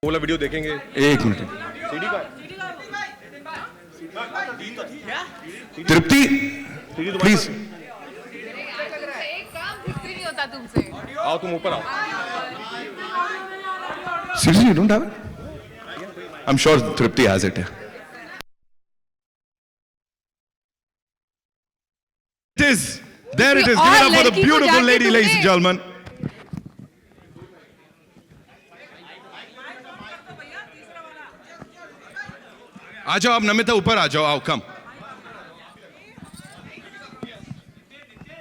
वाला वीडियो देखेंगे। एक मिनट। सीडी का तृप्ति प्लीज एक काम ठीक से नहीं होता तुमसे। आओ, तुम ऊपर आओ। Seriously you don't have it? I am sure Tripti has it. It is. There it is. Give it up for the beautiful lady, ladies and gentlemen. आ जाओ आप नमिता, ऊपर आ जाओ, आओ कम।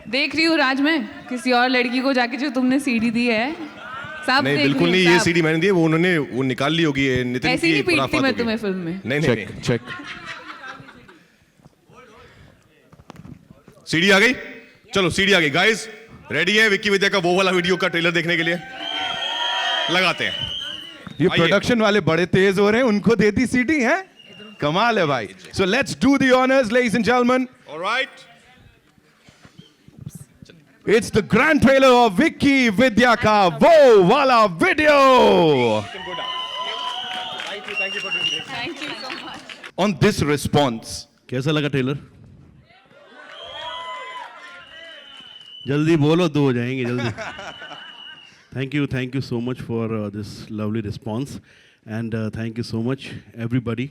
देख रही हूँ राज में किसी और लड़की को जाके जो तुमने सीडी दी है सब नहीं, देख बिल्कुल रही नहीं, हूँ, ये सब। सीडी मैंने दी है, वो उन्होंने वो निकाल ली होगी, ये नितिन ऐसी की नहीं पीटती खुराफात मैं होगी। तुम्हें फिल्म में। नहीं चेक नहीं, चेक। सीडी आ गई, चलो सीडी आ गई। गाइस रेडी है विक्की विद्या का वो वाला वीडियो का ट्रेलर देखने के लिए? लगाते हैं। ये आइए। प्रोडक्शन वाले बड़े तेज हो रहे हैं, उनको दे दी सीटी है, कमाल है भाई। So let's do the honours ladies and gentlemen. Alright, it's the grand trailer of Vicky Vidya का वो वाला video. Thank you so much. On this response कैसा लगा ट्रेलर? जल्दी बोलो, दो हो जाएंगे जल्दी। Thank you so much for this lovely response and thank you so much everybody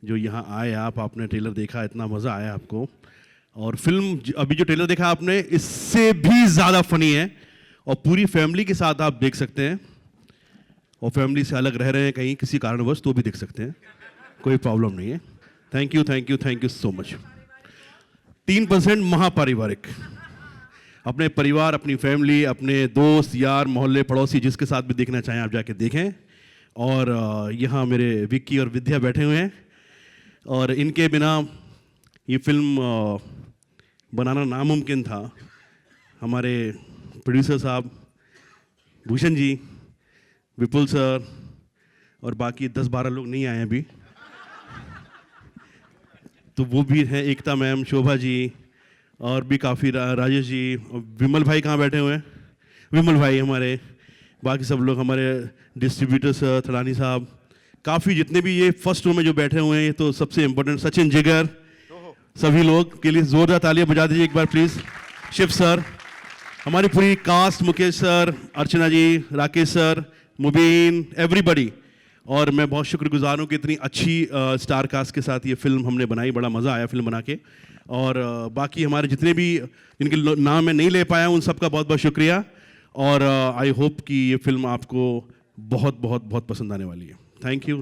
जो यहाँ आए। आपने ट्रेलर देखा, इतना मज़ा आया आपको। और फिल्म अभी जो ट्रेलर देखा आपने, इससे भी ज़्यादा फनी है और पूरी फैमिली के साथ आप देख सकते हैं। और फैमिली से अलग रह रहे हैं कहीं किसी कारणवश तो भी देख सकते हैं, कोई प्रॉब्लम नहीं है। Thank you so much. 3% महापारिवारिक, अपने परिवार, अपनी फैमिली, अपने दोस्त यार मोहल्ले पड़ोसी जिसके साथ भी देखना चाहें आप जाके देखें। और यहाँ मेरे विक्की और विद्या बैठे हुए हैं और इनके बिना ये फिल्म बनाना नामुमकिन था। हमारे प्रोड्यूसर साहब भूषण जी, विपुल सर और बाकी 10-12 लोग नहीं आए अभी, तो वो भी हैं, एकता मैम, शोभा जी और भी काफ़ी राजेश जी, विमल भाई कहाँ बैठे हुए हैं? विमल भाई हमारे, बाकी सब लोग हमारे डिस्ट्रीब्यूटर सर, थलानी साहब, काफ़ी जितने भी ये फर्स्ट रो में जो बैठे हुए हैं, तो सबसे इम्पोर्टेंट सचिन जिगर, सभी लोग के लिए जोरदार तालियां बजा दीजिए एक बार प्लीज़। शिव सर, हमारी पूरी कास्ट, मुकेश सर, अर्चना जी, राकेश सर, मुबीन, एवरीबडी। और मैं बहुत शुक्रगुजार हूँ कि इतनी अच्छी स्टार कास्ट के साथ ये फिल्म हमने बनाई, बड़ा मज़ा आया फिल्म बना के। और बाकी हमारे जितने भी जिनके नाम मैं नहीं ले पाया उन सबका बहुत बहुत शुक्रिया। और आई होप कि ये फिल्म आपको बहुत बहुत बहुत पसंद आने वाली है। Thank you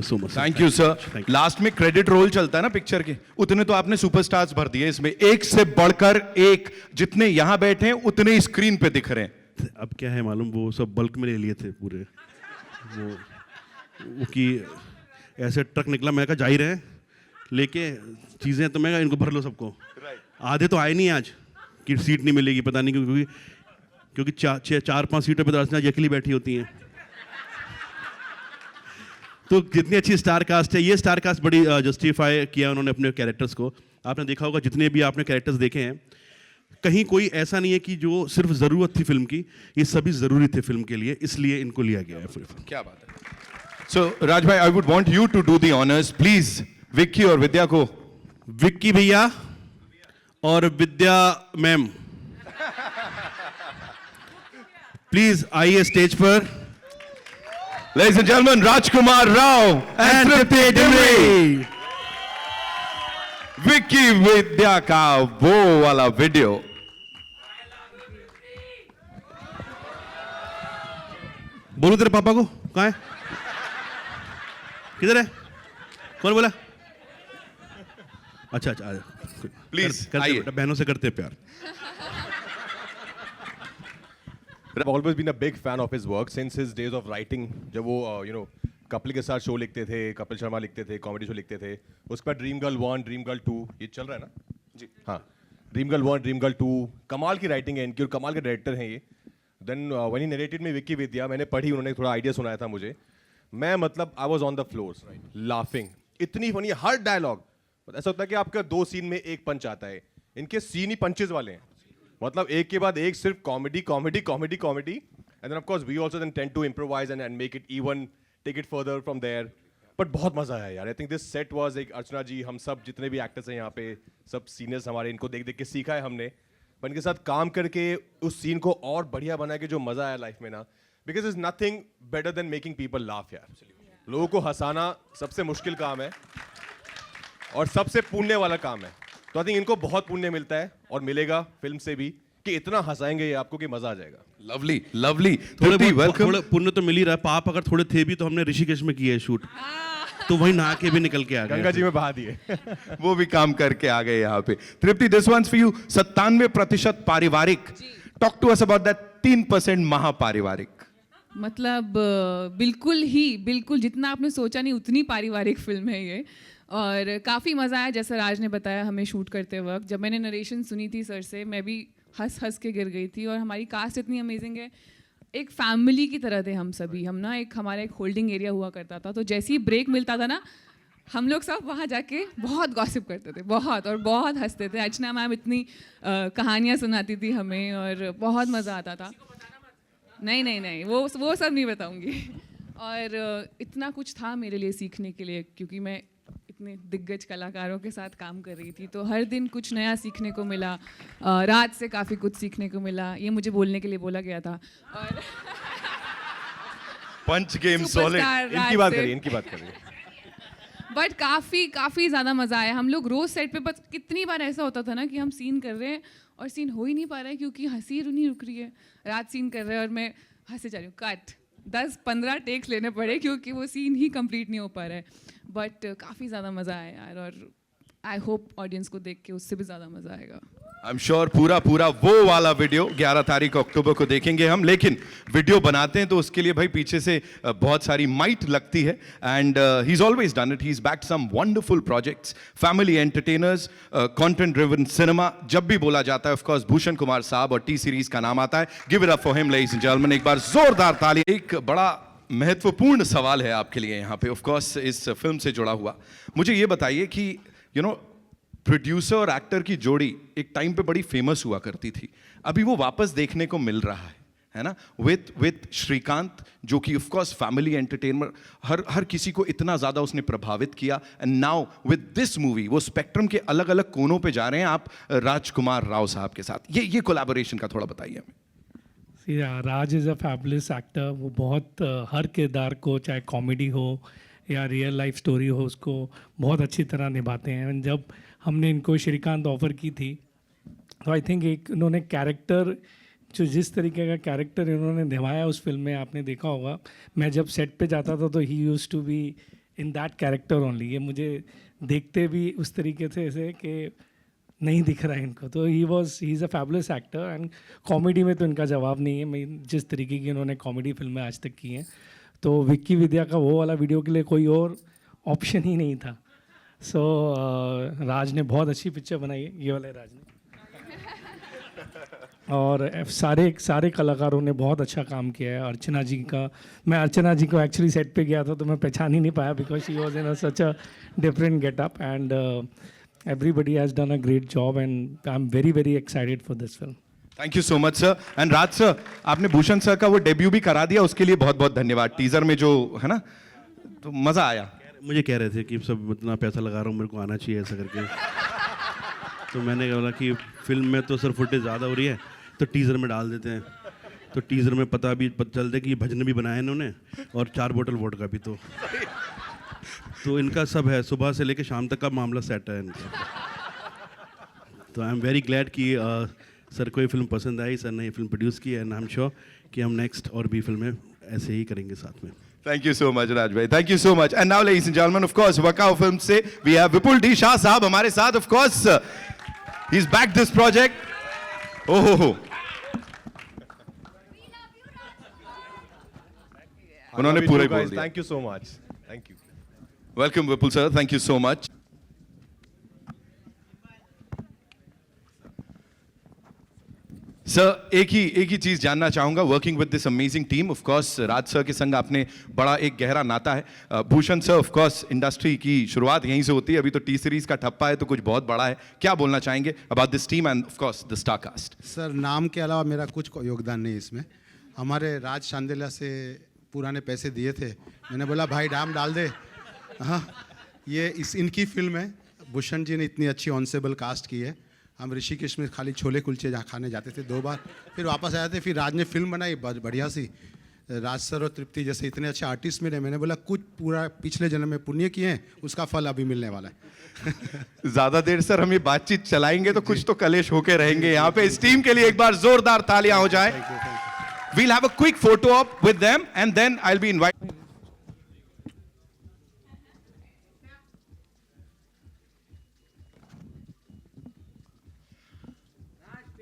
so much. Thank you sir. Last में क्रेडिट रोल चलता है ना पिक्चर के, उतने तो आपने सुपरस्टार्स भर दिए इसमें, एक से बढ़कर एक। जितने यहाँ बैठे हैं उतने स्क्रीन पे दिख रहे हैं। अब क्या है मालूम, वो सब बल्क में ले लिए थे पूरे, वो कि ऐसे ट्रक निकला, मैं कहा जा ही रहे हैं लेके चीज़ें, तो मैं कहा इनको भर लो सबको। आधे तो आए नहीं आज कि सीट नहीं मिलेगी, पता नहीं क्योंकि 4-5 सीटों पे तो अर्चना जी अकेली बैठी होती हैं। तो जितनी अच्छी स्टार कास्ट है, ये स्टार कास्ट बड़ी जस्टिफाई किया उन्होंने अपने कैरेक्टर्स को। आपने देखा होगा जितने भी आपने कैरेक्टर्स देखे हैं, कहीं कोई ऐसा नहीं है कि जो सिर्फ ज़रूरत थी फिल्म की, ये सभी ज़रूरी थे फिल्म के लिए, इसलिए इनको लिया गया है फिल्म। क्या बात है। सो राज भाई, I would want you to do the honours please. Vicky और विद्या को, विक्की भैया और विद्या मैम प्लीज आइए स्टेज पर। Ladies and gentlemen, Rajkumar Rao and Tripti Dimri. Vicky Vidya का वो वाला वीडियो। बोलो तेरे पापा को, कहाँ है, किधर है, कौन बोला? अच्छा आ जाओ प्लीज करते बेटा, बहनों से करते हैं प्यार। I've always been a big fan of his work since his days of writing. जब वो कपिल के साथ शो लिखते थे, कपिल शर्मा लिखते थे, कॉमेडी शो लिखते थे, उसके बाद ड्रीम गर्ल 1, ड्रीम गर्ल 2, ये चल रहा है ना जी? हाँ, ड्रीम गर्ल 1, ड्रीम गर्ल 2, कमाल की राइटिंग है इनकी और कमाल के डायरेक्टर हैं ये। देन व्हेन ही नरेटेड में विक्की विद्या, मैंने पढ़ी, उन्होंने थोड़ा आइडिया सुनाया था मुझे, मैं मतलब I was on the floor laughing, इतनी फनी हर डायलॉग। ऐसा होता है कि आपका 2 सीन में एक पंच आता है, इनके सीन ही पंचेस वाले हैं, मतलब एक के बाद एक सिर्फ comedy comedy comedy comedy. And then of course we also then tend to improvise and make it even take it further from there. But बहुत मजा आया यार. I think this set was एक अर्चना जी, हम सब जितने भी एक्टर्स हैं यहाँ पे, सब सीनियर्स हमारे, इनको देख देख के सीखा है हमने. पर इनके साथ काम करके उस सीन को और बढ़िया बना के जो मजा आया लाइफ में ना, because is nothing better than making people laugh यार. लोगों को हंसाना सबसे मुश्किल काम है और सबसे पुण्य वाला काम है. तो आई थिंक इनको बहुत पुण्य मिलता है और मिलेगा फिल्म से भी, कि इतना हंसाएंगे ये आपको कि मजा आ जाएगा. Lovely lovely. थोड़े वेलकम. थोड़े पुण्य तो मिल ही रहा है. पाप अगर थोड़े थे भी तो हमने ऋषिकेश में किया है शूट, तो वहीं नहा के भी निकल के आ गए. गंगा जी में बहा दिए. वो भी काम करके आ गए यहाँ पे. Tripti, this one's for you. 97% पारिवारिक. Talk to us about that 3% महापारिवारिक. मतलब बिल्कुल जितना आपने सोचा नहीं उतनी पारिवारिक फिल्म है ये. और काफ़ी मज़ा आया, जैसा राज ने बताया हमें शूट करते वक्त. जब मैंने नरेशन सुनी थी सर से, मैं भी हंस के गिर गई थी. और हमारी कास्ट इतनी अमेजिंग है, एक फैमिली की तरह थे हम सभी. हम ना हमारा एक होल्डिंग एरिया हुआ करता था, तो जैसे ही ब्रेक मिलता था ना, हम लोग सब वहाँ जाके बहुत गॉसिप करते थे, बहुत हंसते थे. अर्चना मैम इतनी कहानियाँ सुनाती थी हमें और बहुत मज़ा आता था. नहीं वो सब नहीं बताऊंगी. और इतना कुछ था मेरे लिए सीखने के लिए, क्योंकि मैं इतने दिग्गज कलाकारों के साथ काम कर रही थी, तो हर दिन कुछ नया सीखने को मिला. रात से काफ़ी कुछ सीखने को मिला. ये मुझे बोलने के लिए बोला गया था. और पंच गेम सॉलिड. इनकी बात करिए. बट काफ़ी ज़्यादा मज़ा आया. हम लोग रोज़ सेट पे, बस कितनी बार ऐसा होता था ना कि हम सीन कर रहे हैं और सीन हो ही नहीं पा रहा है, क्योंकि हंसी नहीं रुक रही है. रात सीन कर रहे हैं और मैं हंसे जा रही हूँ. कट 10-15 टेक्स लेने पड़े, क्योंकि वो सीन ही कंप्लीट नहीं हो पा रहा है. बट काफ़ी ज़्यादा मज़ा आया यार. और आई होप ऑडियंस को देख के उससे भी ज़्यादा मज़ा आएगा. आई एम श्योर पूरा वो वाला वीडियो 11 तारीख अक्टूबर को देखेंगे हम. लेकिन वीडियो बनाते हैं तो उसके लिए भाई पीछे से बहुत सारी माइट लगती है. And he is always done it. He is backed some wonderful projects, family entertainers, content driven cinema. जब भी बोला जाता है ऑफ कोर्स भूषण कुमार साहब और टी सीरीज का नाम आता है. Give it up for him ladies and gentleman. एक बार जोरदार ताली. एक बड़ा महत्वपूर्ण सवाल है आपके लिए यहाँ पे, ऑफ कोर्स इस फिल्म से जुड़ा हुआ. मुझे ये बताइए कि प्रोड्यूसर और एक्टर की जोड़ी एक टाइम पे बड़ी फेमस हुआ करती थी. अभी वो वापस देखने को मिल रहा है ना, विथ श्रीकांत, जो कि ऑफ कोर्स फैमिली एंटरटेनर, हर किसी को इतना ज़्यादा उसने प्रभावित किया. And now with this movie वो स्पेक्ट्रम के अलग अलग कोनों पे जा रहे हैं आप राजकुमार राव साहब के साथ. ये कोलैबोरेशन का थोड़ा बताइए हमें. राज इज़ अ फैबुलस एक्टर. वो बहुत हर किरदार को, चाहे कॉमेडी हो या रियल लाइफ स्टोरी हो, उसको बहुत अच्छी तरह निभाते हैं. जब हमने इनको श्रीकांत ऑफ़र की थी, तो आई थिंक एक इन्होंने कैरेक्टर, जो जिस तरीके का कैरेक्टर इन्होंने निभाया उस फिल्म में, आपने देखा होगा. मैं जब सेट पे जाता था तो he used to be in that character only. ये मुझे देखते भी उस तरीके से ऐसे कि नहीं दिख रहा है इनको. तो he is a fabulous actor. And comedy में तो इनका जवाब नहीं है. मैं जिस तरीके की इन्होंने कॉमेडी फिल्में आज तक की हैं, तो विक्की विद्या का वो वाला वीडियो के लिए कोई और ऑप्शन ही नहीं था. सो राज ने बहुत अच्छी पिक्चर बनाई है, ये वाले राज ने. और सारे कलाकारों ने बहुत अच्छा काम किया है. अर्चना जी का, मैं अर्चना जी को एक्चुअली सेट पे गया था तो मैं पहचान ही नहीं पाया, because she was in such a different getup. And everybody has done a great job and I'm very excited for this film. Thank you so much sir. And Raj sir, आपने Bhushan sir का वो debut भी करा दिया, उसके लिए बहुत बहुत धन्यवाद. टीजर में जो है ना, तो मजा आया. मुझे कह रहे थे कि सब इतना पैसा लगा रहा हूँ, मेरे को आना चाहिए ऐसा करके. तो मैंने बोला कि फिल्म में तो सर फुटेज ज़्यादा हो रही है, तो टीज़र में डाल देते हैं. तो टीज़र में पता चलता है कि ये भजन भी बनाया है इन्होंने और 4 बोतल वोडका भी. तो इनका सब है, सुबह से लेकर शाम तक का मामला सेट है इनका. तो आई एम वेरी ग्लैड कि सर को ये फिल्म पसंद आई. सर ने ये फिल्म प्रोड्यूस की है एंड आई एम श्योर कि हम नेक्स्ट और भी फिल्में ऐसे ही करेंगे साथ में. Thank you so much Raj भाई, thank you so much. And now ladies and gentlemen, of course वकाओ फिल्म से we have Vipul D Shah साहब हमारे साथ. Of course he is back this project. ओहो, उन्होंने पूरे बोल दिया. Thank you so much. Thank you. Welcome Vipul sir, thank you so much. Sir, एक ही चीज जानना चाहूंगा, working with this amazing team. Of course Raj sir के संग आपने बड़ा एक गहरा नाता है. Bhushan sir, of course industry की शुरुआत यहीं से होती है. अभी तो टी सीरीज का ठप्पा है, तो कुछ बहुत बड़ा है. क्या बोलना चाहेंगे about this team and of course the star cast? Sir, नाम के अलावा मेरा कुछ योगदान नहीं इसमें. हमारे राज शांडिल्य से पुराने पैसे दिए थे, मैंने बोला भाई डाम डाल दे। हाँ, ये इनकी फिल्म है। भूषण जी ने इतनी अच्छी ऑनसेबल कास्ट की है। हम ऋषिकेश में खाली छोले कुलचे खाने जाते थे 2 बार, फिर वापस आए थे। फिर राज ने फिल्म बनाई बढ़िया सी। राज सर और तृप्ति जैसे इतने अच्छे आर्टिस्ट मिले, मैंने बोला कुछ पूरा पिछले जन्म में पुण्य किए हैं, उसका फल अभी मिलने वाला है। ज्यादा देर सर हम ये बातचीत चलाएंगे तो कुछ तो कलेश होके रहेंगे यहाँ पे। इस टीम के लिए एक बार जोरदार तालियां हो जाए। We'll have a quick photo op with them and then I'll be inviting.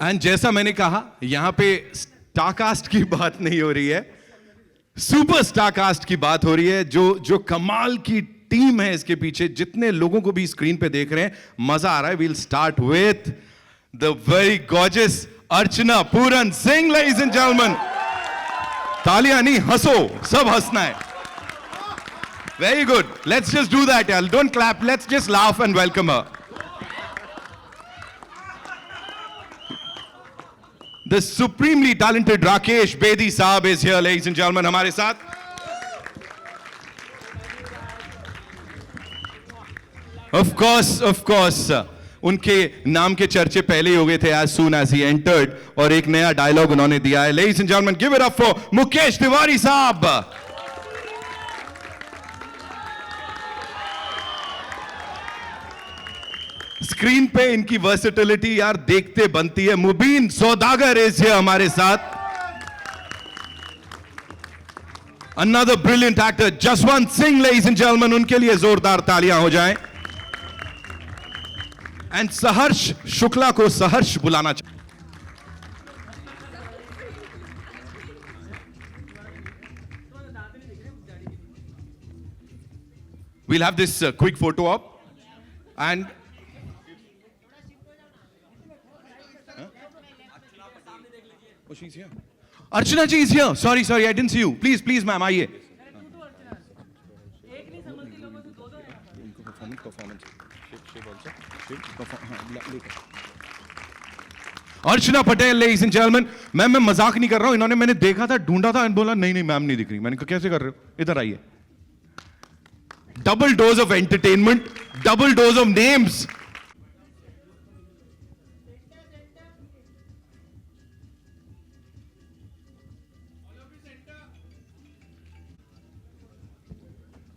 And जैसा मैंने कहा, यहां पे स्टारकास्ट की बात नहीं हो रही है, सुपर स्टारकास्ट की बात हो रही है। जो कमाल की टीम है इसके पीछे, जितने लोगों को भी स्क्रीन पे देख रहे हैं, मजा आ रहा है। We'll start with the very gorgeous Archana Puran Singh, ladies and gentlemen. तालियां नहीं, हंसो, सब हंसना है। Very good. Let's just do that, yaar. Don't clap. Let's just laugh and welcome her. The supremely talented Rakesh Bedi Saab is here, ladies and gentlemen, हमारे साथ। Of course, उनके नाम के चर्चे पहले ही हो गए थे as soon as he entered, और एक नया डायलॉग उन्होंने दिया है। Ladies and gentlemen, give it up for Mukesh Tiwari साहब। स्क्रीन पे इनकी वर्सेटिलिटी यार देखते बनती है। मुबीन सौदागर इज हियर हमारे साथ। Another brilliant actor, Jaswant Singh, ladies and gentlemen, उनके लिए जोरदार तालियां हो जाएं। एंड सहर्ष शुक्ला को सहर्ष बुलाना चाहिए। We'll have this quick photo op and oh, she's here. Archana ji is here. Sorry, I didn't see you. Please, ma'am, आइए। Archana Patel, ladies and gentlemen, ma'am मैं मजाक नहीं कर रहा हूं। इन्होंने, मैंने देखा था, ढूंढा था, बोला नहीं मैम नहीं दिख रही। मैंने कहा कैसे कर रहे हो, इधर आइए। Double dose of entertainment, double dose of names.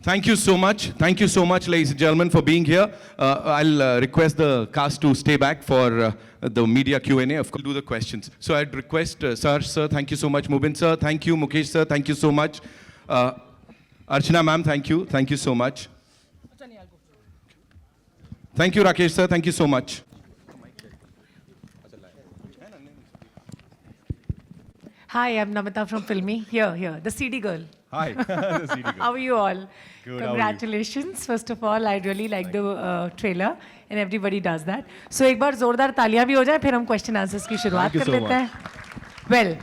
Thank you so much, ladies and gentlemen, for being here. I'll request the cast to stay back for the media Q&A. Of course, do the questions. So I'd request Sarsh sir, thank you so much. Mubin sir, thank you. Mukesh sir, thank you so much. Archana ma'am, thank you so much. Thank you, Rakesh sir, thank you so much. Hi, I'm Namita from Filmy. Here, the CD girl. Hi. How are you all? Good, how are you? Congratulations. First of all, I really like the trailer, and everybody does that. So एक बार जोरदार तालियां भी हो जाए, फिर हम question answers की शुरुआत कर लेते हैं. Well,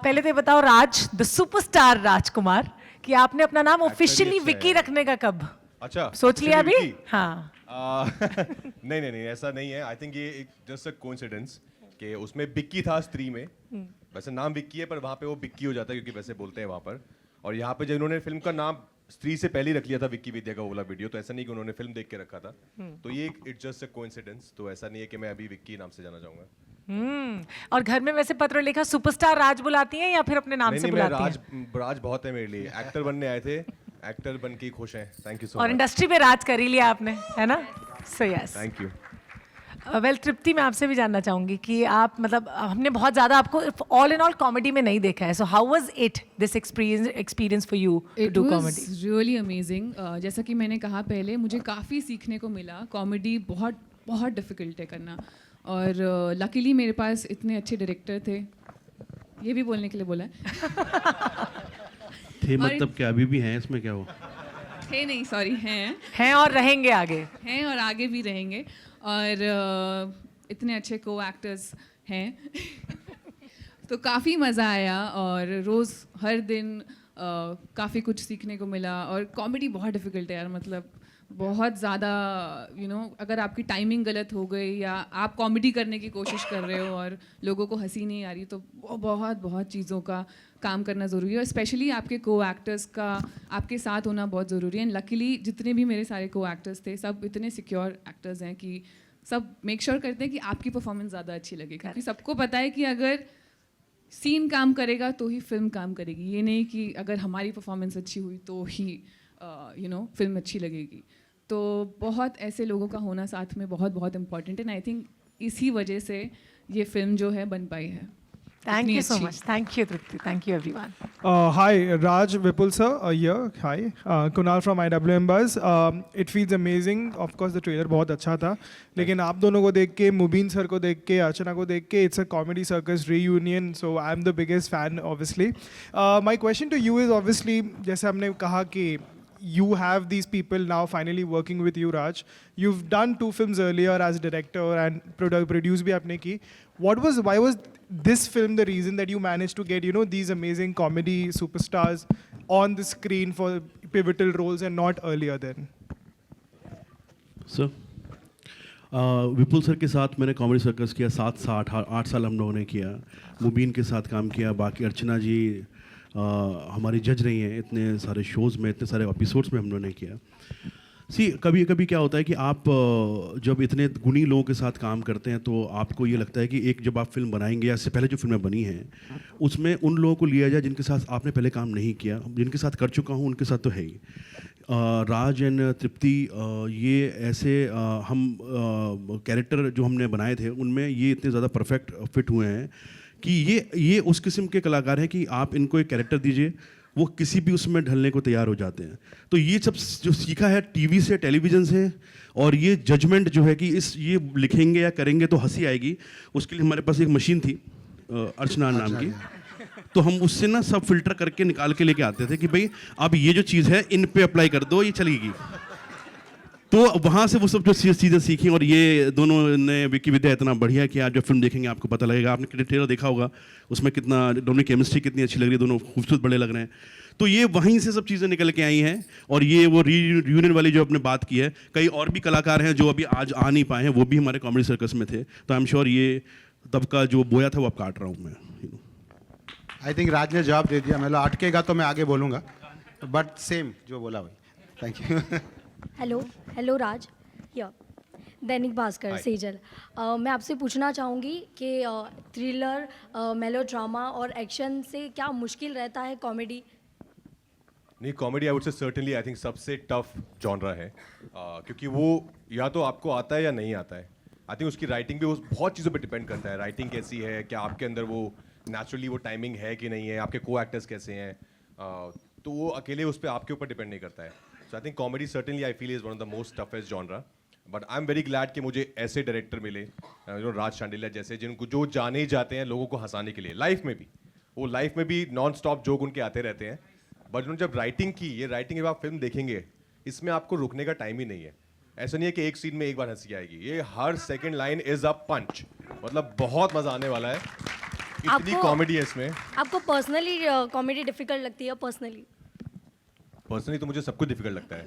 पहले तो ये बताओ राज, the superstar राजकुमार, कि आपने अपना नाम ऑफिशियली विक्की रखने का कब? अच्छा, सोच लिया अभी? विक्की? हाँ. नहीं ऐसा नहीं है। आई थिंक ये एक जस्ट अ कोइंसिडेंस कि उसमें बिक्की था स्त्री में। वैसे नाम विक्की है पर वहाँ पे वो बिक्की हो जाता है क्योंकि वैसे बोलते हैं वहाँ पर। और यहाँ पे जब इन्होंने फिल्म का नाम स्त्री से पहले ही रख लिया था विक्की विद्या का वाला वीडियो, तो ऐसा नहीं कि उन्होंने फिल्म देख के रखा था। तो ये इट्स जस्ट अ कोइंसिडेंस, तो ऐसा नहीं है कि मैं अभी विक्की नाम से जाना चाहूंगा। और घर में वैसे पत्र लिखा सुपरस्टार राज बुलाती हैं या फिर अपने नाम से बुलाती हैं? राज बहुत है मेरे लिए। एक्टर बनने आए थे, एक्टर बन के खुश हैं। Thank you so much. और इंडस्ट्री पे राज कर ही लिया आपने, है ना? So yes, thank you. Well Tripti, मैं आपसे भी जानना चाहूंगी कि आप, मतलब हमने बहुत ज़्यादा आपको ऑल इन ऑल कॉमेडी में नहीं देखा है, so how was it this experience for you to do comedy? It was really amazing. जैसा कि मैंने कहा पहले, मुझे काफ़ी सीखने को मिला। कॉमेडी बहुत डिफ़िकल्ट है करना, और लकीली मेरे पास इतने अच्छे डायरेक्टर थे। ये भी बोलने के लिए बोला है। थे मतलब क्या अभी भी हैं इसमें, क्या हो? थे नहीं, सॉरी, हैं और रहेंगे आगे। हैं और आगे भी रहेंगे, और इतने अच्छे को एक्टर्स हैं। तो काफ़ी मज़ा आया, और रोज़ हर दिन काफ़ी कुछ सीखने को मिला। और कॉमेडी बहुत डिफ़िकल्ट है यार, मतलब बहुत ज़्यादा अगर आपकी टाइमिंग गलत हो गई या आप कॉमेडी करने की कोशिश कर रहे हो और लोगों को हंसी नहीं आ रही, तो वो बहुत बहुत चीज़ों का काम करना ज़रूरी है, और स्पेशली आपके को एक्टर्स का आपके साथ होना बहुत ज़रूरी है। एंड लकीली जितने भी मेरे सारे को एक्टर्स थे सब इतने सिक्योर एक्टर्स हैं कि सब मेक श्योर करते हैं कि आपकी परफॉर्मेंस ज़्यादा अच्छी लगे, क्योंकि सबको पता है कि अगर सीन काम करेगा तो ही फिल्म काम करेगी, ये नहीं कि अगर हमारी परफॉर्मेंस अच्छी हुई तो ही फिल्म अच्छी लगेगी। तो बहुत ऐसे लोगों का होना साथ में बहुत बहुत इम्पॉर्टेंट है, एंड आई थिंक इसी वजह से ये फिल्म जो है बन पाई है। Thank इतनी you so अच्छी। much. Thank you, Trupti. Thank you, everyone. Hi, Raj Vipul sir here. Hi, Kunal from IWM Buzz. It feels amazing. Of course, the trailer बहुत अच्छा था, लेकिन आप दोनों को देख के, मुबीन सर को देख के, अर्चना को देख के, it's a comedy circus reunion. So I'm the biggest fan, obviously. My question to you is obviously, जैसे हमने कहा कि you have these people now finally working with you, Raj. You've done 2 films earlier as director and produced भी आपने की. Why was this film the reason that you managed to get, these amazing comedy superstars on the screen for pivotal roles and not earlier then? Sir Vipul sir के साथ मैंने comedy circus किया 7 से 8 साल हम लोगों ने किया। मुबीन के साथ काम किया, बाकी अर्चना जी हमारी जज रही हैं इतने सारे शोज़ में, इतने सारे एपिसोड्स में हम लोगों ने किया। कभी कभी क्या होता है कि आप जब इतने गुणी लोगों के साथ काम करते हैं तो आपको ये लगता है कि एक जब आप फिल्म बनाएंगे या इससे पहले जो फिल्में बनी हैं उसमें उन लोगों को लिया जाए जिनके साथ आपने पहले काम नहीं किया। जिनके साथ कर चुका हूँ उनके साथ तो है ही। राज एंड तृप्ति ये ऐसे हम कैरेक्टर जो हमने बनाए थे उनमें ये इतने ज़्यादा परफेक्ट फिट हुए हैं कि ये उस किस्म के कलाकार हैं कि आप इनको एक कैरेक्टर दीजिए, वो किसी भी उसमें ढलने को तैयार हो जाते हैं। तो ये सब जो सीखा है टीवी से, टेलीविज़न से, और ये जजमेंट जो है कि ये लिखेंगे या करेंगे तो हंसी आएगी, उसके लिए हमारे पास एक मशीन थी अर्चना नाम की, तो हम उससे ना सब फिल्टर करके निकाल के लेके आते थे कि भाई अब ये जो चीज़ है इन पे अप्लाई कर दो, ये चलेगी। तो वहाँ से वो सब जो चीज़ें सीखी, और ये दोनों ने विकी विद्या इतना बढ़िया किया। आज जो फिल्म देखेंगे आपको पता लगेगा, आपने ट्रेलर देखा होगा, उसमें कितना दोनों की केमिस्ट्री कितनी अच्छी लग रही है, दोनों खूबसूरत बड़े लग रहे हैं। तो ये वहीं से सब चीज़ें निकल के आई हैं, और ये वो रीयूनियन वाली जो आपने बात की है, कई और भी कलाकार हैं जो अभी आज आ नहीं पाए हैं, वो भी हमारे कॉमेडी सर्कस में थे। तो आई एम श्योर ये तब का जो बोया था वो अब काट रहा हूँ मैं। आई थिंक राज ने जवाब दे दिया, मतलब अटकेगा तो मैं आगे बोलूँगा, बट सेम जो बोला वही। Thank you. हेलो राज, या दैनिक भास्कर सेजल। मैं आपसे पूछना चाहूँगी कि थ्रिलर, मेलोड्रामा और एक्शन से क्या मुश्किल रहता है कॉमेडी? नहीं, कॉमेडी आई वुड से सर्टेनली आई थिंक सबसे टफ जॉनरा है, क्योंकि वो या तो आपको आता है या नहीं आता है। आई थिंक उसकी राइटिंग भी उस बहुत चीज़ों पे डिपेंड करता है। राइटिंग कैसी है, क्या आपके अंदर वो नेचुरली वो टाइमिंग है कि नहीं है, आपके को एक्टर्स कैसे हैं, तो वो अकेले उस पर आपके ऊपर डिपेंड नहीं करता है। So I think comedy certainly I feel is one of the most toughest genre, but I am very glad कि मुझे ऐसे डायरेक्टर मिले, राज शांडिल्या जैसे, जिनको जो जाने ही जाते हैं लोगों को हंसाने के लिए। लाइफ में भी वो लाइफ में भी नॉन स्टॉप जोक उनके आते रहते हैं, बट उन्होंने जब राइटिंग की, ये राइटिंग जब आप फिल्म देखेंगे इसमें आपको रुकने का टाइम ही नहीं है। ऐसा नहीं है कि एक सीन में एक बार हंसी आएगी, ये हर सेकंड लाइन इज अ पंच, मतलब बहुत मजा आने वाला है, इतनी कॉमेडी है इसमें। आपको पर्सनली कॉमेडी डिफिकल्ट लगती है? पर्सनली तो मुझे सब कुछ डिफिकल्ट लगता है,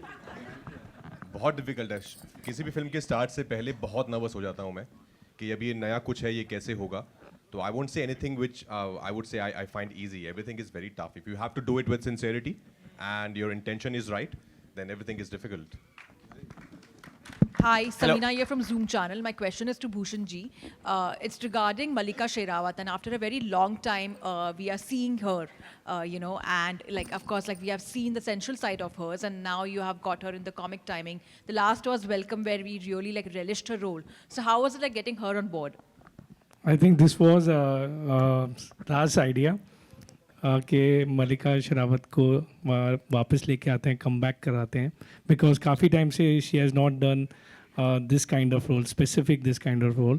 बहुत डिफिकल्ट है। किसी भी फिल्म के स्टार्ट से पहले बहुत नर्वस हो जाता हूँ मैं कि अभी ये नया कुछ है, ये कैसे होगा। तो I won't say anything which I would say I find easy. Everything is very tough. If you have to do it with sincerity and your intention is right, then everything is difficult. Hi, Samina here from Zoom channel. My question is to Bhushan ji. It's regarding Malika Sherawat, and after a very long time, we are seeing her, and like, of course, like we have seen the sensual side of hers, and now you have got her in the comic timing. The last was Welcome, where we really like relished her role. So how was it like getting her on board? I think this was Raj's idea कि मलिका शेरावत को वापस लेके आते हैं, come back कराते हैं, because काफ़ी time से she has not done this kind of role, specific this kind of role.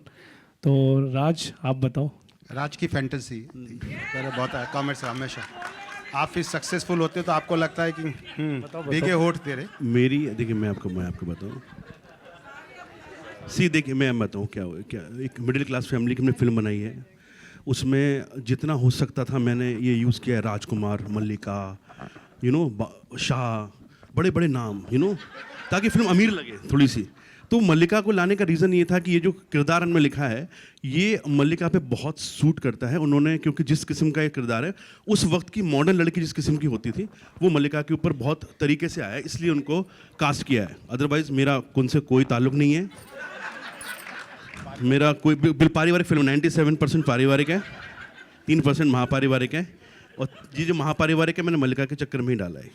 तो राज, आप बताओ। राज की फैंटेसी पहले बहुत है कॉमेंट्स हमेशा। आप फिर सक्सेसफुल होते तो आपको लगता है कि भीगे होठ तेरे। मेरी देखिए, मैं आपको बताऊँ, देखिए मैं बताऊँ क्या एक मिडिल क्लास फैमिली की हमने फिल्म बनाई है, उसमें जितना हो सकता था मैंने ये यूज़ किया है। राजकुमार, मल्लिका, शाह, बड़े बड़े नाम, ताकि फिल्म अमीर लगे थोड़ी सी। तो मल्लिका को लाने का रीज़न ये था कि ये जो किरदार हमने लिखा है ये मल्लिका पे बहुत सूट करता है। उन्होंने क्योंकि जिस किस्म का ये किरदार है उस वक्त की मॉडर्न लड़की जिस किस्म की होती थी वो मल्लिका के ऊपर बहुत तरीके से आया है, इसलिए उनको कास्ट किया है। अदरवाइज़ मेरा उनसे कोई ताल्लुक नहीं है। मेरा कोई पारिवारिक फिल्म 97% पारिवारिक है, 3% महापारिवारिक है, और ये जो महापारिवारिक है मैंने मल्लिका के चक्कर में ही डाला है।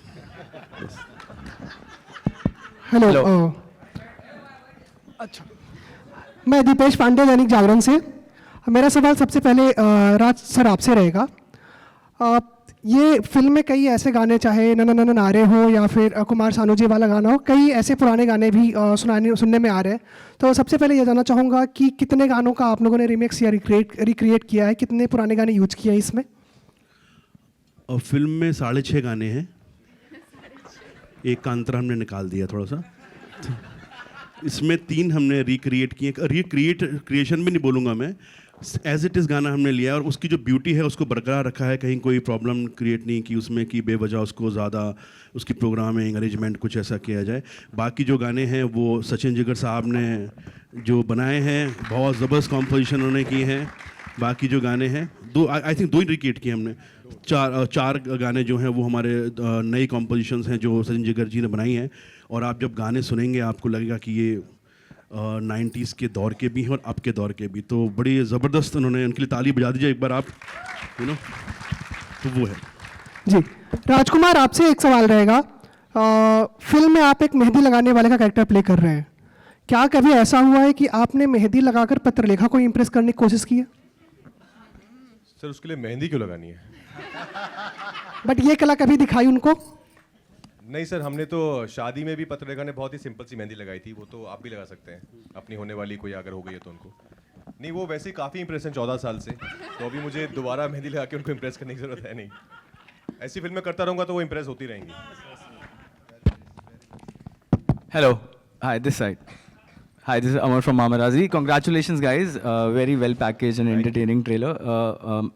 हेलो। अच्छा, मैं दीपेश पांडे, दैनिक जागरण से। मेरा सवाल सबसे पहले राज सर आपसे रहेगा। ये फिल्म में कई ऐसे गाने, चाहे नन नन नारे हो या फिर कुमार सानू जी वाला गाना हो, कई ऐसे पुराने गाने भी सुनने में आ रहे हैं। तो सबसे पहले ये जानना चाहूँगा कि कितने गानों का आप लोगों ने रिमिक्स या रिक्रिएट किया है, कितने पुराने गाने यूज किए हैं इसमें? और फिल्म में 6.5 गाने हैं, एक का अंतर हमने निकाल दिया थोड़ा सा। इसमें 3 हमने रिक्रिएट किए। क्रिएशन भी नहीं बोलूँगा मैं, एज इट इज़ गाना हमने लिया और उसकी जो ब्यूटी है उसको बरकरार रखा है। कहीं कोई प्रॉब्लम क्रिएट नहीं की उसमें कि बेवजह उसको ज़्यादा उसकी प्रोग्रामिंग अरेंजमेंट कुछ ऐसा किया जाए। बाकी जो गाने हैं वो सचिन जिगर साहब ने जो बनाए हैं, बहुत ज़बरदस्त कॉम्पोजिशन उन्होंने की हैं। बाकी जो गाने हैं आई थिंक 2 ही रिक्रिएट किए हमने। 4 गाने जो हैं वो हमारे नई कॉम्पोजिशंस हैं जो सचिन जिगर जी ने बनाई हैं। और आप जब गाने सुनेंगे आपको लगेगा कि ये 90s के दौर के भी हैं और अब के दौर के भी। तो बड़ी ज़बरदस्त उन्होंने, उनके लिए ताली बजा दीजिए एक बार आप, तो वो है जी। राजकुमार, आपसे एक सवाल रहेगा। फिल्म में आप एक मेहंदी लगाने वाले का कैरेक्टर प्ले कर रहे हैं। क्या कभी ऐसा हुआ है कि आपने मेहंदी लगाकर पत्रलेखा को इम्प्रेस करने की कोशिश की है? सर उसके लिए मेहंदी क्यों लगानी है? बट ये कला कभी दिखाई उनको? नहीं सर, हमने तो शादी में भी पत्रलेखा ने बहुत ही सिंपल सी मेहंदी लगाई थी। वो तो आप भी लगा सकते हैं अपनी होने वाली कोई अगर हो गई है तो उनको। नहीं, वो वैसे ही काफ़ी इंप्रेस हैं 14 साल से, तो अभी मुझे दोबारा मेहंदी लगा के उनको इंप्रेस करने की ज़रूरत है नहीं। ऐसी फिल्में करता रहूँगा तो वो इंप्रेस होती रहेंगी। Hello. Hi, this side. Hi, this is Amar from Mamarazi. Congratulations, guys. Very well packaged and entertaining trailer.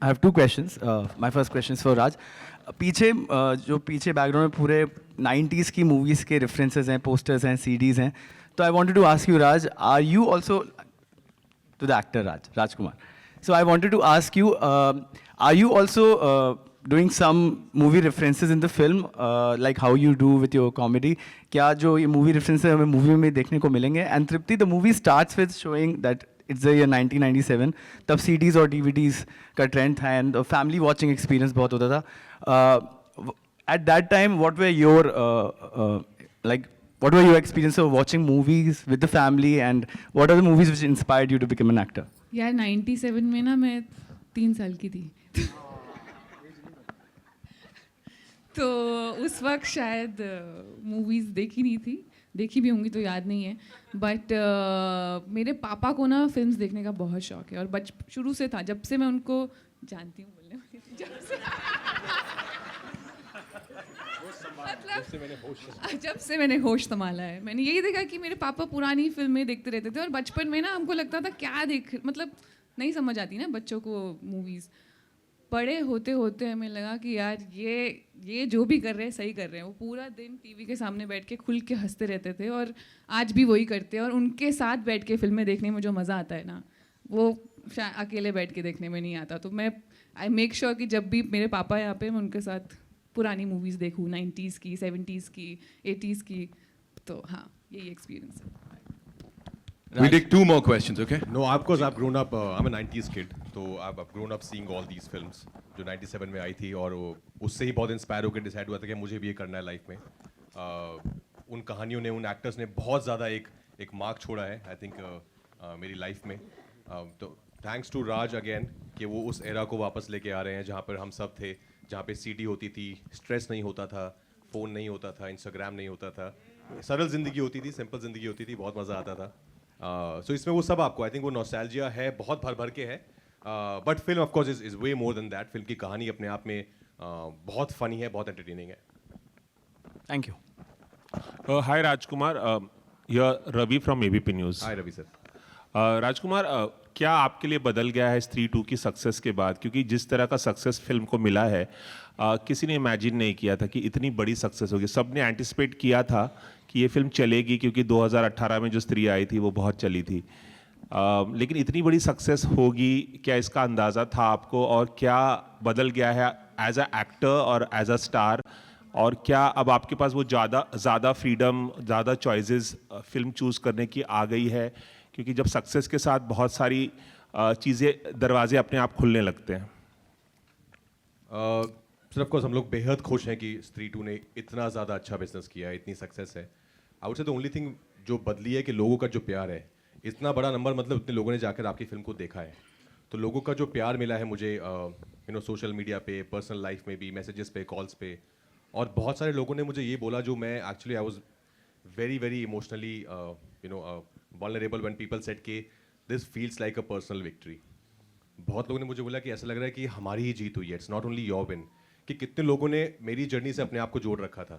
I have 2 questions. My first question is for Raj. पीछे जो पीछे बैकग्राउंड में पूरे 90s की मूवीज़ के references हैं, posters हैं, CDs हैं. तो I wanted to ask you, Raj, are you also to the actor Rajkumar? So I wanted to ask you, are you also doing some movie references in the film, like how you do with your comedy? क्या जो ये movie references हमें movie में देखने को मिलेंगे? And Tripti, the movie starts with showing that it's the year 1997. तब CDs और DVDs का trend था and family watching experience बहुत होता था. At that time, what were your what were your experience of watching movies with the family, and what are the movies which inspired you to become an actor? यार 97 में ना मैं 3 साल की थी। तो उस वक्त शायद मूवीज़ देखी नहीं थी, देखी भी होंगी तो याद नहीं है। बट मेरे पापा को ना फिल्म्स देखने का बहुत शौक है और शुरू से था, जब से मैं उनको जानती हूँ बोलने वाली थी, जब से मैंने होश संभाला है, मैंने यही देखा कि मेरे पापा पुरानी फिल्में देखते रहते थे और बचपन में ना हमको लगता था क्या मतलब नहीं समझ आती ना बच्चों को मूवीज़। बड़े होते होते हमें लगा कि यार ये जो भी कर रहे हैं सही कर रहे हैं। वो पूरा दिन टीवी के सामने बैठ के खुल के हंसते रहते थे और आज भी वही करते हैं। और उनके साथ बैठ के फिल्में देखने में जो मज़ा आता है ना, वो अकेले बैठ के देखने में नहीं आता। तो मैं आई मेक श्योर कि जब भी मेरे पापा यहाँ पे, मैं उनके साथ पुरानी मूवीज़ देखूँ, 90s की, 70s की, 80s की। तो हाँ, यही एक्सपीरियंस है। We'll take 2 more questions, okay? No, of course I've grown up. I'm a 90s kid, so I've grown up seeing all these films जो 97 में आई थी और उससे ही बहुत इंस्पायर होकर डिसाइड हुआ था कि मुझे भी ये करना है लाइफ में। उन कहानियों ने, उन एक्टर्स ने बहुत ज़्यादा एक मार्क छोड़ा है आई थिंक मेरी लाइफ में। तो थैंक्स टू राज अगेन कि वो उस एरा को वापस लेके आ रहे हैं जहाँ पर हम सब थे, जहाँ पे CD होती थी, स्ट्रेस नहीं होता था, फ़ोन नहीं होता था, इंस्टाग्राम नहीं होता था, सरल ज़िंदगी होती थी, सिंपल ज़िंदगी होती थी, बहुत मज़ा आता था। सो इसमें वो सब आपको आई थिंक वो नॉस्टैल्जिया है, बहुत भर के है। But film of course is way more than that. Film की कहानी अपने आप में बहुत फनी है, बहुत एंटरटेनिंग है। Thank you. Hi Rajkumar, you're Ravi from ABP News. Hi Ravi sir. राजकुमार, क्या आपके लिए बदल गया है स्त्री 2 की सक्सेस के बाद? क्योंकि जिस तरह का सक्सेस फिल्म को मिला है, किसी ने इमेजिन नहीं किया था कि इतनी बड़ी सक्सेस होगी। सब ने एंटिसिपेट किया था कि ये फिल्म चलेगी, क्योंकि 2018 में जो स्त्री आई थी वो बहुत चली थी। लेकिन इतनी बड़ी सक्सेस होगी, क्या इसका अंदाज़ा था आपको? और क्या बदल गया है एज अ एक्टर और एज अ स्टार? और क्या अब आपके पास वो ज़्यादा फ्रीडम, ज़्यादा चॉइसेस फिल्म चूज़ करने की आ गई है? क्योंकि जब सक्सेस के साथ बहुत सारी चीज़ें, दरवाजे अपने आप खुलने लगते हैं। सर ऑफ कोर्स हम लोग बेहद खुश हैं कि स्त्री 2 ने इतना ज़्यादा अच्छा बिजनेस किया है, इतनी सक्सेस है। आई वुड से द ओनली थिंग जो बदली है कि लोगों का जो प्यार है, इतना बड़ा नंबर, मतलब इतने लोगों ने जाकर आपकी फिल्म को देखा है, तो लोगों का जो प्यार मिला है मुझे सोशल मीडिया पे, पर्सनल लाइफ में भी, मैसेजेस पे, कॉल्स पे, और बहुत सारे लोगों ने मुझे ये बोला जो मैं actually I was very emotionally vulnerable when people said कि this feels like a personal victory। बहुत लोगों ने मुझे बोला कि ऐसा लग रहा है कि हमारी ही जीत हुई है, it's not only your win. कि कितने लोगों ने मेरी जर्नी से अपने आप को जोड़ रखा था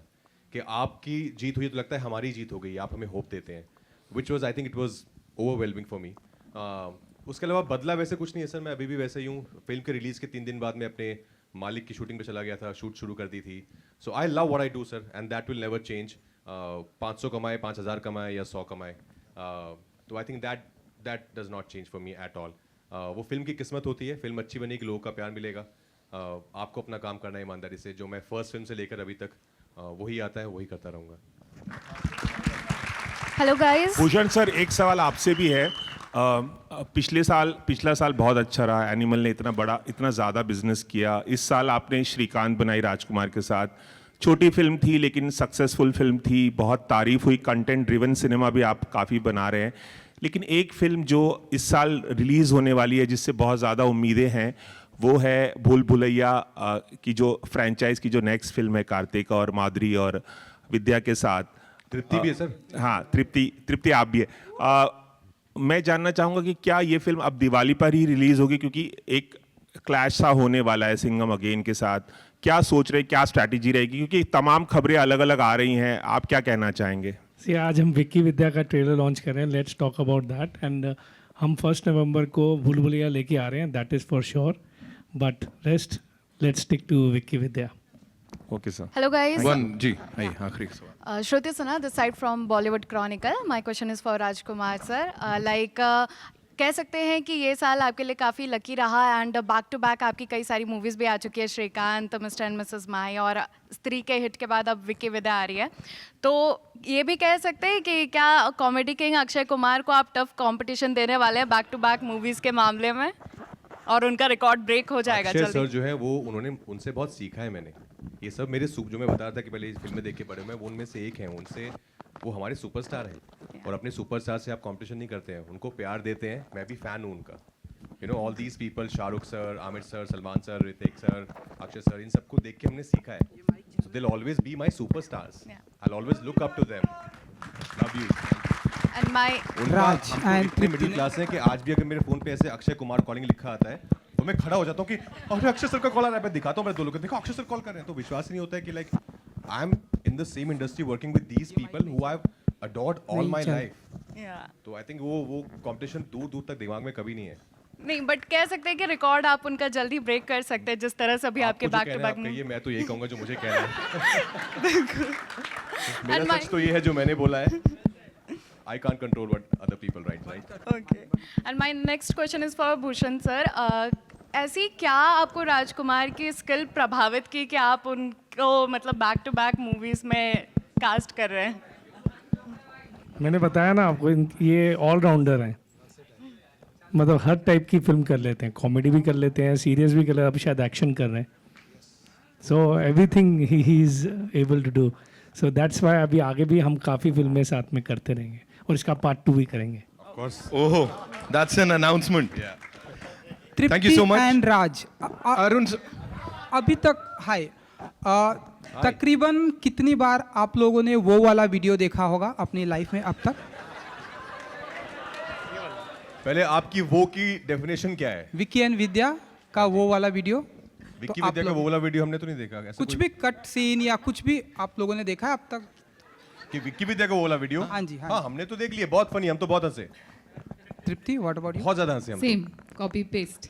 कि आपकी जीत हुई तो लगता है हमारी जीत हो गई, आप हमें होप देते हैं, which was I think it was overwhelming for me. उसके अलावा बदला वैसे कुछ नहीं है सर, मैं अभी भी वैसे ही हूँ। फिल्म के रिलीज़ के 3 दिन बाद मैं अपने मालिक की शूटिंग पे चला गया था, शूट शुरू कर दी थी। So I love what I do sir, and that will never change. 500 कमाए, 5000 कमाए या 100 कमाए, तो I think that does not change for me at all. वो फिल्म की किस्मत होती है, फिल्म अच्छी बनेगी, लोगों का प्यार मिलेगा। आपको अपना काम करना है ईमानदारी से, जो मैं फर्स्ट फिल्म से लेकर अभी तक वही आता है, वही करता रहूँगा। Hello guys. भूषण सर, एक सवाल आपसे भी है। पिछला साल बहुत अच्छा रहा, एनिमल ने इतना ज़्यादा बिजनेस किया। इस साल आपने श्रीकांत बनाई राजकुमार के साथ, छोटी फिल्म थी लेकिन सक्सेसफुल फिल्म थी, बहुत तारीफ हुई, कंटेंट ड्रिवन सिनेमा भी आप काफ़ी बना रहे हैं। लेकिन एक फिल्म जो इस साल रिलीज़ होने वाली है, जिससे बहुत ज़्यादा उम्मीदें हैं, वो है भूल भुलैया की जो फ्रेंचाइज की जो नेक्स्ट फिल्म है, कार्तिक और माधुरी और विद्या के साथ। तृप्ति भी है सर। हाँ, तृप्ति आप भी है। मैं जानना चाहूँगा कि क्या ये फिल्म अब दिवाली पर ही रिलीज़ होगी? क्योंकि एक क्लैश सा होने वाला है सिंघम अगेन के साथ। क्या सोच रहे, क्या स्ट्रैटेजी रहेगी? क्योंकि तमाम खबरें अलग अलग आ रही हैं, आप क्या कहना चाहेंगे? आज हम विक्की विद्या का ट्रेलर लॉन्च कर रहे हैं, let's talk about that. And हम 1 नवंबर को भूल भुलैया लेके आ रहे हैं, that is for sure. But rest let's stick to Vicky Vidya. Okay sir. Hello guys. जी, आखिरी सवाल। Shruti Sinha, this side from Bollywood Chronicle. My question is for Rajkumar sir. कह सकते हैं कि ये साल आपके लिए काफ़ी लकी रहा, एंड बैक टू बैक आपकी कई सारी मूवीज़ भी आ चुकी है, श्रीकांत, मिस्टर एंड मिसेस माई, और स्त्री के हिट के बाद अब विक्की विद्या आ रही है। तो ये भी कह सकते हैं कि क्या कॉमेडी किंग अक्षय कुमार को आप टफ कंपटीशन देने वाले हैं बैक टू बैक मूवीज़ के मामले में, और उनका रिकॉर्ड ब्रेक हो जाएगा अक्षय जल्दी? सर जो है वो, उन्होंने उनसे बहुत सीखा है मैंने। ये सब मेरे जो मैं बता रहा था कि पहले फिल्में देख के बड़े मैं, वो उनमें से एक हैं। उनसे, वो हमारे सुपरस्टार हैं, और अपने सुपरस्टार से आप कंपटीशन नहीं करते हैं, उनको प्यार देते हैं। मैं भी फ़ैन हूँ उनका। You know all these people, Shahrukh sir, Aamir sir, Salman sir, Hrithik sir, Akshay sir, इन सबको देख के हमने सीखा है। So they will always be my superstars, I will always look up to them. Love you. And my Raj इतने मिडिल क्लास है कि आज भी अगर मेरे फ़ोन पे ऐसे अक्षय कुमार कॉलिंग लिखा आता है तो मैं खड़ा हो जाता हूँ कि अरे अक्षय सर का कॉल आ रहा है। मैं दिखाता हूँ, मेरे 2 लोगों को, देखो अक्षय सर कॉल कर रहे हैं। तो विश्वास ही नहीं होता है कि like I am in the same industry working with these people who I have adored all my life. तो आई थिंक वो कंपटीशन दूर तक दिमाग में कभी नहीं है। नहीं, बट कह सकते हैं कि रिकॉर्ड आप उनका जल्दी ब्रेक कर सकते हैं, जिस तरह से अभी आपके बैक टू बैक। मैं तो यही कहूँगा जो मुझे कहना है। मेरा सच तो ये है जो मैंने बोला है। I can't control what other people write, right? Okay. And my next question is for Bhushan sir. ऐसी क्या आपको राजकुमार की स्किल प्रभावित की कि आप उनको मतलब बैक टू बैक मूवीज में कास्ट कर रहे हैं? मैंने बताया ना आपको, ये ऑलराउंडर हैं, मतलब हर टाइप की फिल्म कर लेते हैं, कॉमेडी भी कर लेते हैं, सीरियस भी कर लेते हैं, अभी शायद एक्शन कर रहे हैं। So everything he is able to do. So that's why अभी आगे भी हम काफ़ी फिल्में साथ में करते रहेंगे, और इसका पार्ट 2 भी करेंगे। Of course. Oh, that's an announcement. Yeah. Thank you so much. And Raj, Arun अभी तक हाय, तकरीबन कितनी बार आप लोगों ने वो वाला वीडियो देखा होगा अपनी लाइफ में अब तक? पहले आपकी वो की डेफिनेशन क्या है? विक्की एंड विद्या का वो वाला वीडियो? विक्की विद्या का वो वाला वीडियो हमने तो नहीं देखा। कुछ भी कट सीन या कुछ भी आप लोगों ने देखा है अब तक कि विक्की विद्या का वो वाला वीडियो? हाँ जी, हाँ हमने तो देख लिया, बहुत फनी, हम तो बहुत हंसे। Tripti, what about you? बहुत ज्यादा हंसे हम सेम कॉपी पेस्ट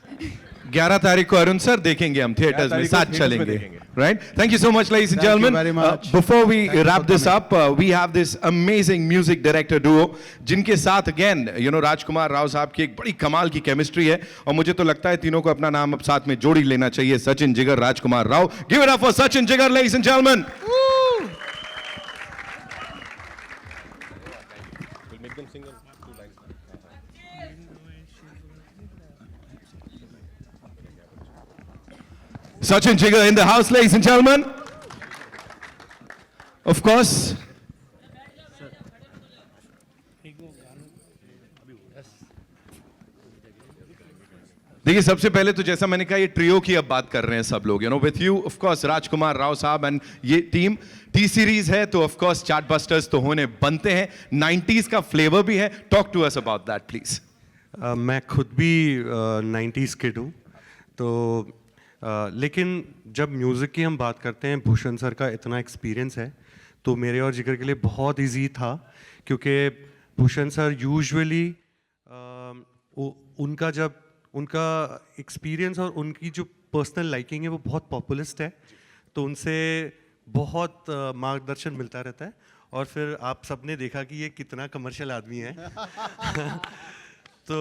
11 तारीख को अरुण सर देखेंगे हम थिएटर्स में, तारीख को साथ theatres में चलेंगे, देखेंगे। Right? Thank you so much ladies and Thank you gentlemen. very much. Before we Thank you wrap for this up, we have this amazing music director duo जिनके साथ again राजकुमार राव साहब की एक बड़ी कमाल की केमिस्ट्री है, और मुझे तो लगता है तीनों को अपना नाम अब साथ में जोड़ ही लेना चाहिए, सचिन जिगर राजकुमार Rao. Give it up for Sachin Jigar, ladies and gentlemen. We'll make them sing 2 lines. Sachin Jigar in the house, ladies and gentlemen. Of course. देखिए सबसे पहले तो जैसा मैंने कहा ये ट्रियो की अब बात कर रहे हैं सब लोग, विथ यू ऑफ कोर्स राजकुमार राव साहब एंड ये टीम. टी सीरीज है तो ऑफ कोर्स चार्टबस्टर्स तो होने बनते हैं, 90s का फ्लेवर भी है. Talk to us about that please. मैं खुद भी 90s किड हूँ, तो लेकिन जब म्यूज़िक की हम बात करते हैं, भूषण सर का इतना एक्सपीरियंस है तो मेरे और जिगर के लिए बहुत इजी था, क्योंकि भूषण सर यूजुअली उनका एक्सपीरियंस और उनकी जो पर्सनल लाइकिंग है वो बहुत पॉपुलिस्ट है, तो उनसे बहुत मार्गदर्शन मिलता रहता है. और फिर आप सबने देखा कि ये कितना कमर्शियल आदमी है तो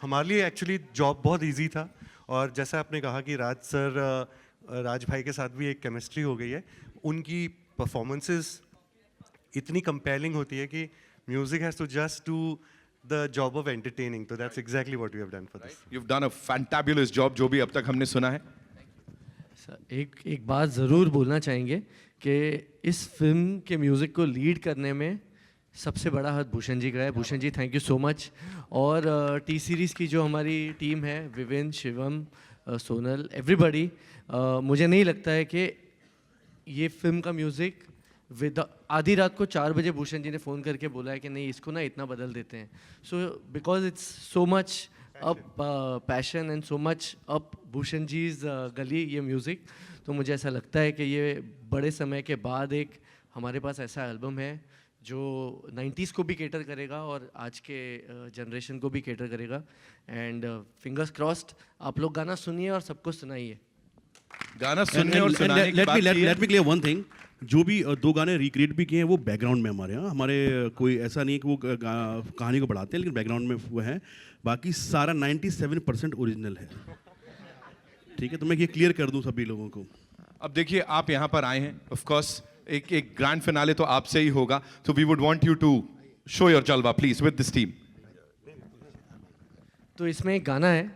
हमारे लिए एक्चुअली जॉब बहुत इजी था. और जैसा आपने कहा कि राज भाई के साथ भी एक केमिस्ट्री हो गई है, उनकी परफॉर्मेंसेस इतनी कंपेलिंग होती है कि music has to just do the job of entertaining. So that's exactly what we have done for this. You've done a fantabulous job, जो भी अब तक हमने सुना है. एक बात ज़रूर बोलना चाहेंगे कि इस फिल्म के म्यूज़िक को लीड करने में सबसे बड़ा हाथ भूषण जी का है. Bhushan ji thank you so much. और टी सीरीज़ की जो हमारी टीम है, विविन, शिवम, सोनल, एवरीबॉडी, मुझे नहीं लगता है कि ये फिल्म का म्यूज़िक आधी रात को 4 बजे भूषण जी ने फ़ोन करके बोला है कि नहीं इसको ना इतना बदल देते हैं. So because it's so much up passion and so much up Bhushan ji गली ये म्यूज़िक, तो मुझे ऐसा लगता है कि ये बड़े समय के बाद एक हमारे पास ऐसा एल्बम है जो 90s को भी केटर करेगा और आज के जनरेशन को भी केटर करेगा. एंड फिंगर्स क्रॉस्ड, आप लोग गाना सुनिए और सबको सुनाइए. गाना सुनने और सुनाने की बात की है. Let me clear one thing, जो भी 2 गाने रिक्रिएट भी किए हैं वो बैकग्राउंड में हमारे यहाँ, हमारे कोई ऐसा नहीं है कि वो कहानी को बढ़ाते हैं, लेकिन बैकग्राउंड में वो है. बाकी सारा 97% ओरिजिनल है. ठीक है, तो मैं ये क्लियर कर दूं सभी लोगों को. अब देखिए आप यहाँ पर आए हैं, ऑफ कोर्स एक ग्रैंड फिनाले तो आपसे ही होगा, तो we would want you to show your जलवा प्लीज विद दिस टीम. तो इसमें एक गाना है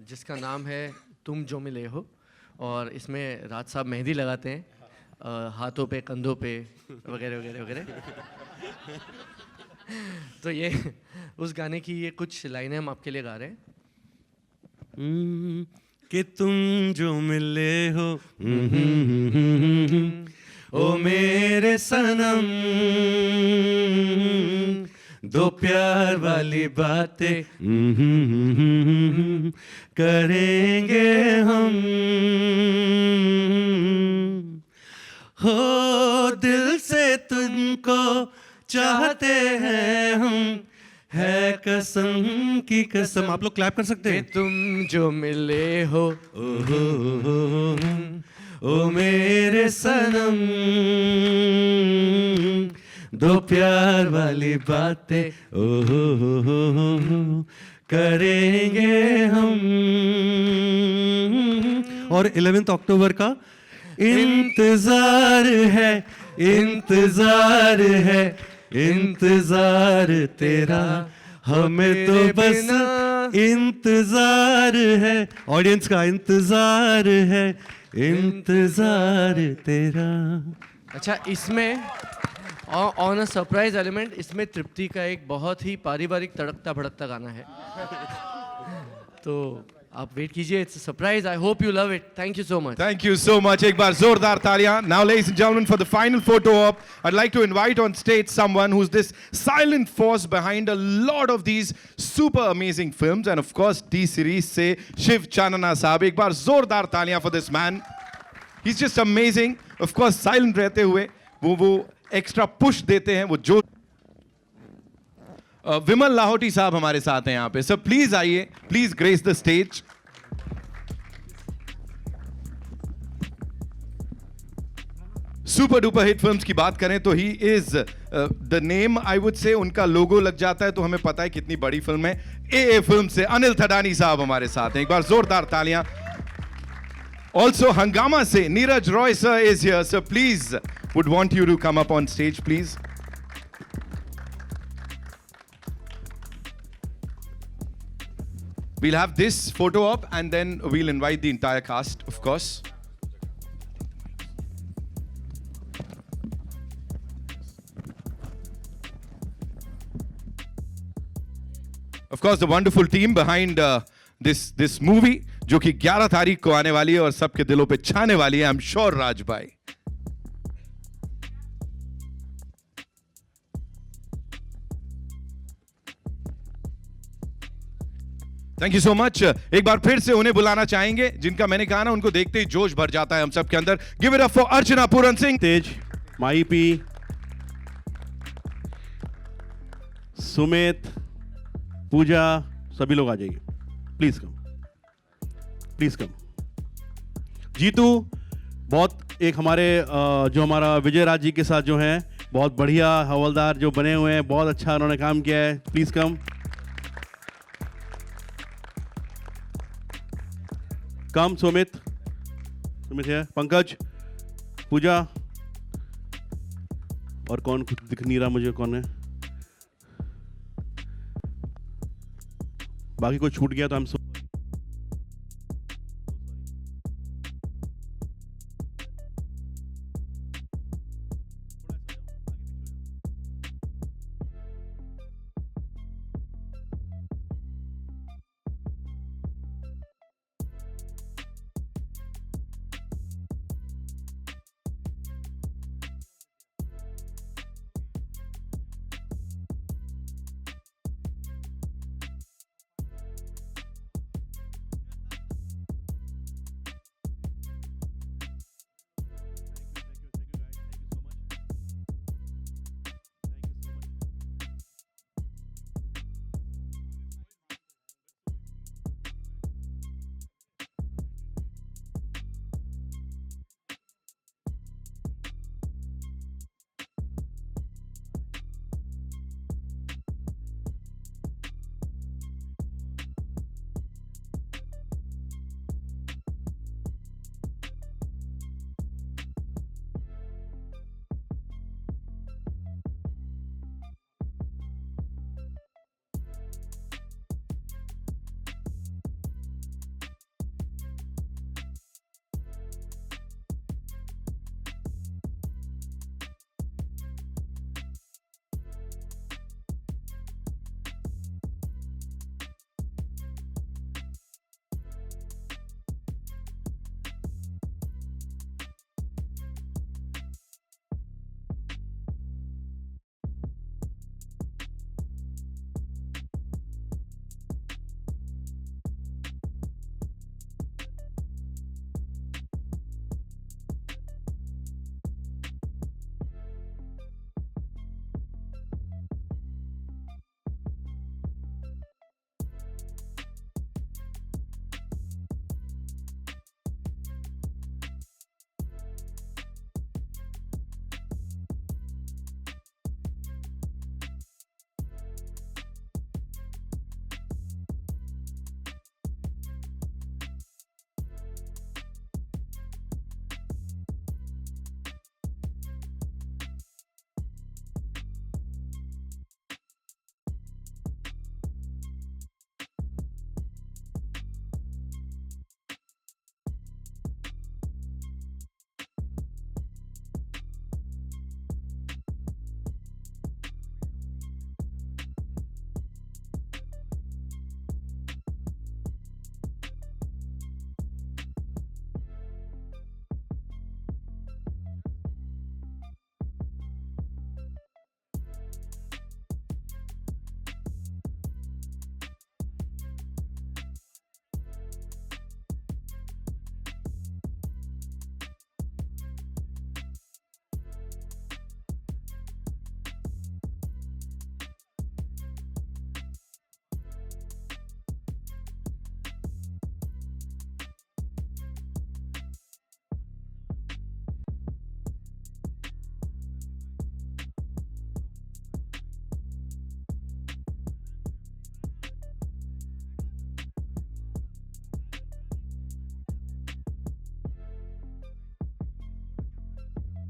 जिसका नाम है तुम जो मिले हो, और इसमें राज साहब मेहंदी लगाते हैं हाथों पे, कंधों पे, वगैरह वगैरह वगैरह. तो ये उस गाने की ये कुछ लाइनें हम आपके लिए गा रहे हैं. कि तुम जो मिले हो ओ मेरे सनम, दो प्यार वाली बातें करेंगे हम, हो दिल से तुमको चाहते हैं हम, है कसम की कसम. आप लोग क्लैप कर सकते हैं. तुम जो मिले हो ओ मेरे सनम, दो प्यार वाली बातें करेंगे हम. और 11 अक्टूबर का इंतजार है, इंतजार है, इंतजार तेरा, हमें तो बस इंतजार है. ऑडियंस का इंतजार है, इंतजार तेरा. अच्छा, इसमें ऑन अ सरप्राइज एलिमेंट, इसमें तृप्ति का एक बहुत ही पारिवारिक तड़कता भड़कता गाना है. तो आप वेट कीजिए, it's a surprise. I hope you love it. Thank you so much. Thank you so much. एक बार जोरदार तालियां. Now, ladies and gentlemen, for the final photo op, I'd like to invite on stage someone who's this silent force behind a lot of these super amazing films, and of course, T series से शिव चानना साहब. एक बार जोरदार तालियां for this man. He's just amazing. Of course, silent रहते हुए वो extra push देते हैं, वो जो विमल लाहौटी साहब हमारे साथ हैं यहाँ पे। सर प्लीज आइए, please grace the stage. Super duper hit films की बात करें तो he is the name, I would से। उनका लोगो लग जाता है तो हमें पता है कितनी बड़ी फिल्म है। ए फिल्म से अनिल थडानी साहब हमारे साथ हैं, एक बार जोरदार तालियां। ऑल्सो हंगामा से Neeraj Roy sir is here. Sir please would want you to come up on stage please. We'll have this photo up and then we'll invite the entire cast, of course. Of course, the wonderful team behind this movie, जो कि 11 तारीख को आने वाली है और सबके दिलों पे छाने वाली है। I'm sure राज भाई। Thank you so much. एक बार फिर से उन्हें बुलाना चाहेंगे जिनका मैंने कहा ना, उनको देखते ही जोश भर जाता है हम सब के अंदर। Give it up for Archana Puran Singh. Tej, माई पी, सुमित, पूजा, सभी लोग आ जाइए, please come, please come. Jitu, बहुत एक हमारे जो हमारा विजय राज जी के साथ जो हैं, बहुत बढ़िया हवलदार जो बने हुए हैं, बहुत अच्छा उन्होंने काम किया है, प्लीज कम। कम सुमित, सुमित है, पंकज, पूजा, और कौन कुछ दिख नहीं रहा मुझे, कौन है बाकी? कोई छूट गया तो हम